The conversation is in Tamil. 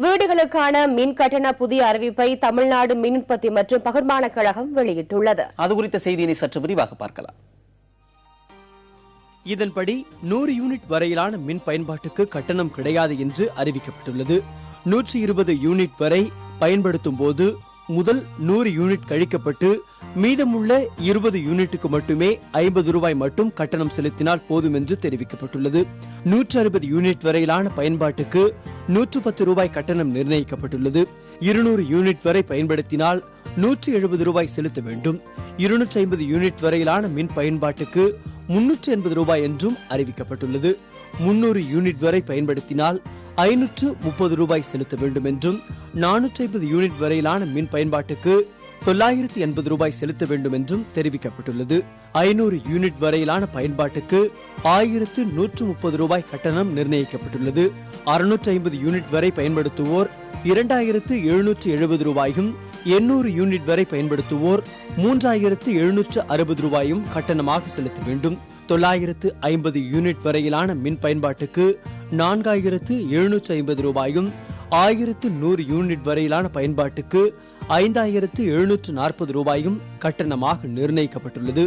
வீடுகளுக்கான மின் கட்டண புதிய அறிவிப்பை தமிழ்நாடு மின் உற்பத்தி மற்றும் பகிர்மான கழகம் வெளியிட்டுள்ளது. அது குறித்த செய்தியினை சற்று விரிவாக பார்க்கலாம். இதன்படி 100 யூனிட் வரையிலான மின் பயன்பாட்டுக்கு கட்டணம் கிடையாது என்று அறிவிக்கப்பட்டுள்ளது. 120 யூனிட் வரை பயன்படுத்தும் போது முதல் 100 யூனிட் கழிக்கப்பட்டு மீதமுள்ள 20 யூனிட்டுக்கு மட்டுமே 50 ரூபாய் மட்டும் கட்டணம் செலுத்தினால் போதும் என்று தெரிவிக்கப்பட்டுள்ளது. 160 யூனிட் வரையிலான பயன்பாட்டுக்கு 110 ரூபாய் கட்டணம் நிர்ணயிக்கப்பட்டுள்ளது. 200 யூனிட் வரை பயன்படுத்தினால் 170 ரூபாய் செலுத்த வேண்டும். 250 யூனிட் வரையிலான மின் பயன்பாட்டுக்கு 380 ரூபாய் என்றும் அறிவிக்கப்பட்டுள்ளது. 300 யூனிட் வரை பயன்படுத்தினால் 530 ரூபாய் செலுத்த வேண்டும் என்றும் 450 யூனிட் வரையிலான மின் பயன்பாட்டுக்கு 980 ரூபாய் செலுத்த வேண்டும் என்றும் தெரிவிக்கப்பட்டுள்ளது. 500 யூனிட் வரையிலான பயன்பாட்டுக்கு 1130 ரூபாய் கட்டணம் நிர்ணயிக்கப்பட்டுள்ளது. 650 யூனிட் வரை பயன்படுத்துவோர் 2770 ரூபாயும், 800 யூனிட் வரை பயன்படுத்துவோர் 3760 ரூபாயும் கட்டணமாக செலுத்த வேண்டும். 950 யூனிட் வரையிலான மின் பயன்பாட்டுக்கு 4750 ரூபாயும், 1100 யூனிட் வரையிலான பயன்பாட்டுக்கு 5740 ரூபாயும் கட்டணமாக நிர்ணயிக்கப்பட்டுள்ளது.